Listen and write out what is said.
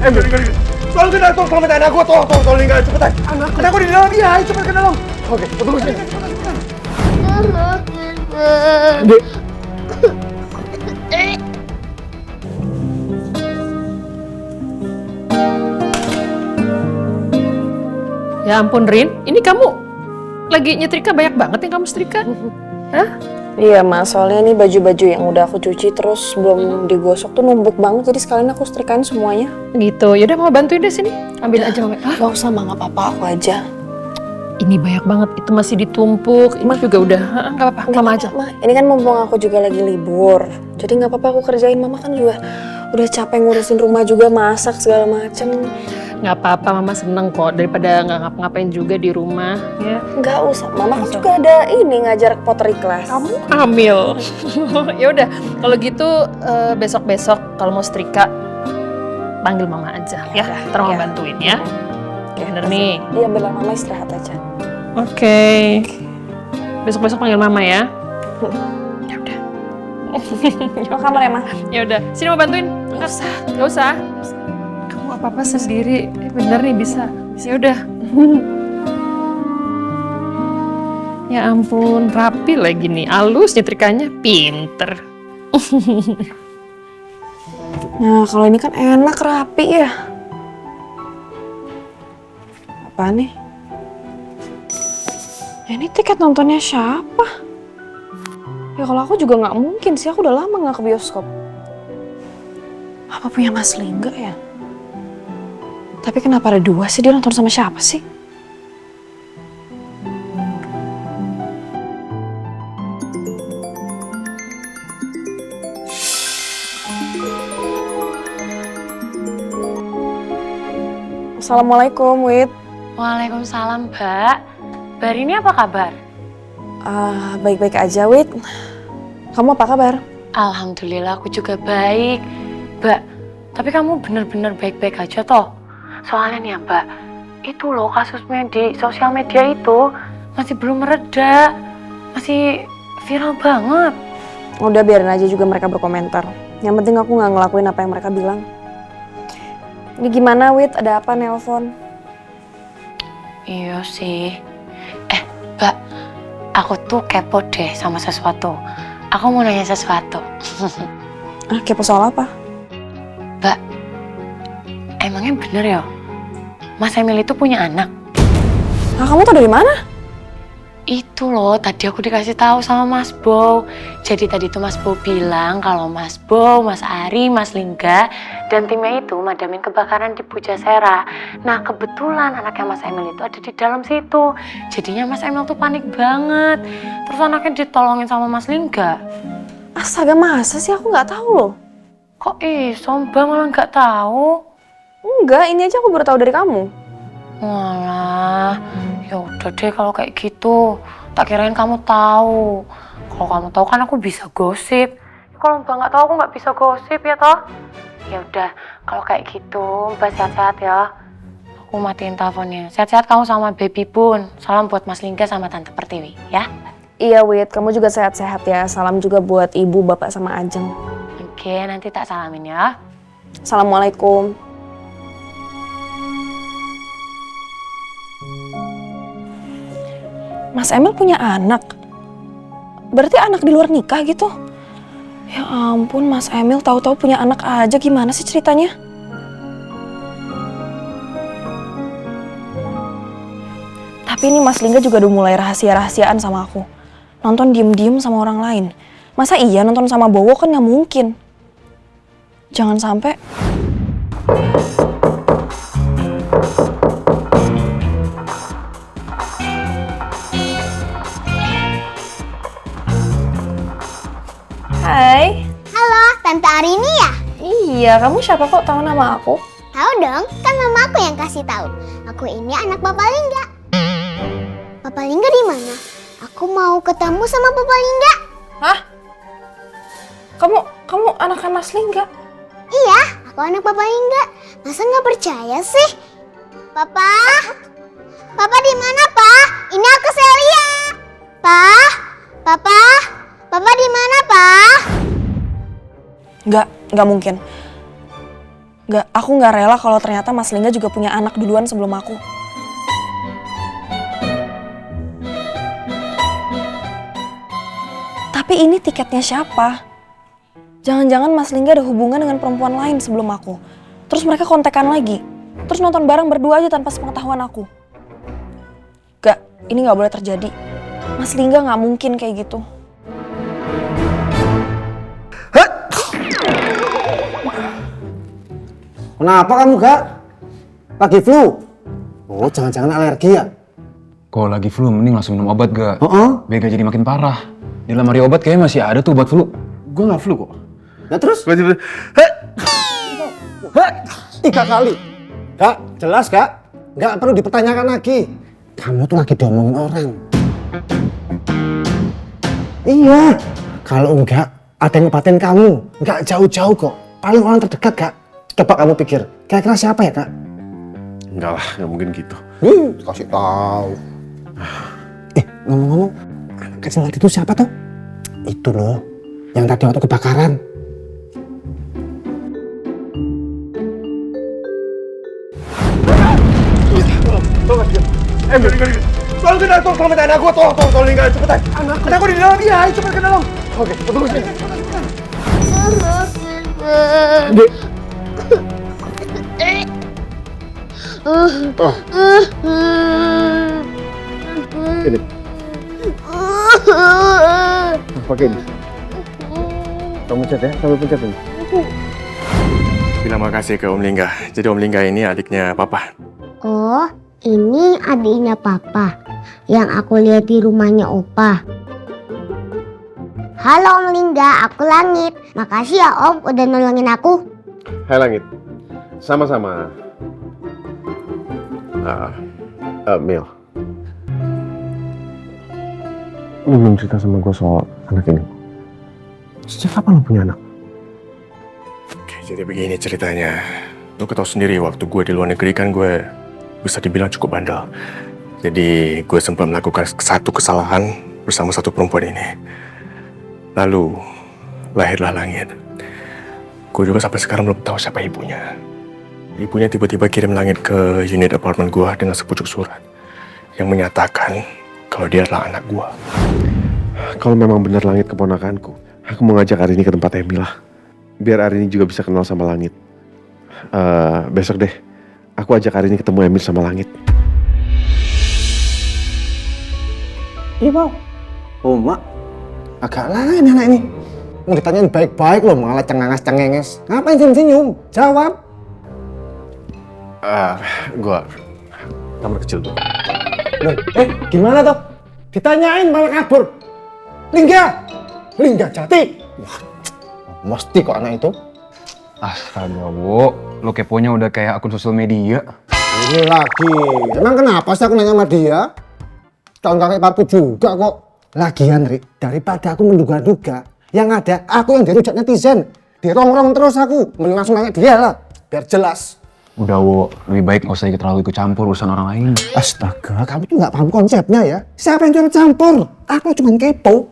Tolong selamatin aku, tolong ninggalin cepetan. Anakku di dalam, iya, cepet ke dalam. Oke, tunggu sini. Dek. Ya ampun Rin, ini kamu lagi nyetrika banyak banget yang kamu setrika. Hah? Iya mas, soalnya ini baju-baju yang udah aku cuci terus belum digosok tuh numpuk banget, jadi sekalian aku setrikain semuanya. Gitu, yaudah mau bantuin deh sini. Ambil aja Mama. Gak usah mah, gak apa-apa, aku aja. Ini banyak banget, itu masih ditumpuk. Ini juga udah, gak apa-apa, Mama aja. Ma, ini kan mumpung aku juga lagi libur, jadi gak apa-apa aku kerjain. Mama kan juga udah capek ngurusin rumah juga, masak segala macem. Gak apa-apa, Mama seneng kok daripada nggak ngapa-ngapain juga di rumah. Ya. Gak usah, Mama kan juga ada ini ngajar pottery class. Kamu hamil. Ya udah, kalau gitu besok-besok kalau mau setrika panggil Mama aja ya. Ntar Mama bantuin ya. Oke, bener nih. Iya bener, Mama istirahat aja. Oke. Besok-besok panggil Mama ya. Ya udah. Ke kamar ya, Ma? Ya udah, sini mau bantuin. Nggak usah. Nggak usah. Kamu apa-apa sendiri. Bener nih bisa. Ya udah. Ya ampun, rapi lagi nih. Halus nyetrikanya, pinter. Nah, kalau ini kan enak, rapi ya. Apa nih? Ya ini tiket nontonnya siapa? Ya kalau aku juga nggak mungkin sih, aku udah lama nggak ke bioskop. Apa punya Mas Lingga ya? Tapi kenapa ada dua sih, dia nonton sama siapa sih? Assalamualaikum, Wit. Waalaikumsalam, Mbak. Mbak ini apa kabar? Baik-baik aja, Wit. Kamu apa kabar? Alhamdulillah aku juga baik. Mbak, tapi kamu bener-bener baik-baik aja toh? Soalnya nih ya Mbak, itu loh kasusnya di sosial media itu masih belum mereda. Masih viral banget. Udah biarin aja juga mereka berkomentar. Yang penting aku nggak ngelakuin apa yang mereka bilang. Ini gimana, Wit? Ada apa nelpon? Iya sih. Mbak, aku tuh kepo deh sama sesuatu. Aku mau nanya sesuatu. Kepo soal apa? Mbak, emangnya bener ya? Mas Emil itu punya anak? Kamu tau dari mana? Itu loh, tadi aku dikasih tahu sama Mas Bow. Jadi tadi tuh Mas Bow bilang kalau Mas Bow, Mas Ari, Mas Lingga dan timnya itu madamin kebakaran di Pujasera. Nah kebetulan anaknya Mas Emil itu ada di dalam situ. Jadinya Mas Emil tuh panik banget. Terus anaknya ditolongin sama Mas Lingga. Astaga, masa sih aku nggak tahu loh. Kok Mbak malah nggak tahu? Enggak, ini aja aku baru tahu dari kamu. Walah, ya udah deh kalau kayak gitu. Tak kirain kamu tahu. Kalau kamu tahu kan aku bisa gosip. Kalau Mbak nggak tahu aku nggak bisa gosip ya toh. Ya udah, kalau kayak gitu Mbak sehat-sehat ya. Aku matiin teleponnya. Sehat-sehat kamu sama baby pun. Salam buat Mas Lingga sama Tante Pertiwi ya. Iya, Wit, kamu juga sehat-sehat ya. Salam juga buat ibu, bapak sama Ajeng. Oke, nanti tak salamin ya. Assalamualaikum. Mas Emil punya anak? Berarti anak di luar nikah gitu? Ya ampun, Mas Emil tahu-tahu punya anak aja, gimana sih ceritanya? Tapi ini Mas Lingga juga udah mulai rahasia-rahasiaan sama aku. Nonton diem-diem sama orang lain. Masa iya nonton sama Bowo, kan nggak mungkin. Jangan sampai... Hai. Halo, Tante Arini ya? Iya, kamu siapa kok tahu nama aku? Tahu dong, kan mama aku yang kasih tahu. Aku ini anak Papa Lingga. Papa Lingga di mana? Aku mau ketemu sama Papa Lingga. Hah? Kamu anaknya Mas Lingga? Iya, aku anak Papa Lingga. Masa nggak percaya sih? Papa? Papa di mana, Pak? Ini aku Celia. Pak? Papa? Papa di mana, Pak? Nggak mungkin. Aku nggak rela kalau ternyata Mas Lingga juga punya anak duluan sebelum aku. Tapi ini tiketnya siapa? Jangan-jangan Mas Lingga ada hubungan dengan perempuan lain sebelum aku. Terus mereka kontekan lagi. Terus nonton bareng berdua aja tanpa sepengetahuan aku. Gak, ini nggak boleh terjadi. Mas Lingga nggak mungkin kayak gitu. Kenapa kamu, Kak? Lagi flu? Oh, jangan-jangan alergi ya? Kalau lagi flu mending langsung minum obat gak? Biar gak jadi makin parah. Di lemari obat kayaknya masih ada tuh obat flu. Gue nggak flu kok. Nah terus? 3 kali. Kak, jelas Kak. Nggak perlu dipertanyakan lagi. Kamu tuh lagi diomongin orang. Iya. Kalau enggak, ada yang ngobatin kamu. Nggak jauh-jauh kok. Paling orang terdekat, Kak. Coba kamu pikir, kira-kira siapa ya, Kak? Enggak lah, nggak mungkin gitu. Kasih tahu. Ngomong-ngomong, anak kecil tadi itu siapa tuh? Itu loh, yang tadi waktu kebakaran. Tolong ke dalam, tolong minta anak gue, tolong tinggal, cepetan. Anak gue di dalam, iya, cepet ke dalam. Oke, tunggu sini. Dek. Ini. Pakai ini. Kamu pencet ya, sambil pencet ini. Bilang makasih ke Om Lingga. Jadi Om Lingga ini adiknya Papa. Oh, ini adiknya Papa yang aku lihat di rumahnya Opa. Halo Om Lingga, aku Langit. Makasih ya Om udah nolongin aku. Hai Langit. Sama-sama. Mil. Lu belum cerita sama gue soal anak ini. Sejak kapan lu punya anak? Oke, jadi begini ceritanya. Lu ketahui sendiri waktu gue di luar negeri kan gue bisa dibilang cukup bandel. Jadi gue sempat melakukan satu kesalahan bersama satu perempuan ini. Lalu lahirlah Langit. Gue juga sampai sekarang belum tahu siapa ibunya. Ibunya tiba-tiba kirim Langit ke unit apartemen gue dengan sepucuk surat yang menyatakan kalau dia adalah anak gue. Kalau memang benar Langit keponakanku, aku mau ngajak Arini ke tempat Emilah. Biar Arini juga bisa kenal sama Langit. Besok deh, aku ajak Arini ketemu Emil sama Langit. Iya, Pak. Oh, Mak. Agak lain anak ini. Mau ditanyain baik-baik loh, malah cengenges-cengenges. Ngapain senyum-senyum? Jawab. Gue kamar kecil tuh. Loh, gimana toh? Ditanyain malah kabur. Lingga Jati. Wah, mesti kok anak itu. Astaga, Bu. Lo keponya udah kayak akun sosial media. Ini lagi. Emang kenapa sih aku nanya sama dia? Tahun kakek parku juga kok. Lagian, Rik, daripada aku menduga-duga, yang ada aku yang dirujak netizen. Dirong-rong terus aku. Mending langsung nanya dia lah, biar jelas. Udah, Bu. Lebih baik nggak usah terlalu ikut campur urusan orang lain. Astaga, kamu tuh nggak paham konsepnya ya. Siapa yang turut campur? Aku cuma kepo.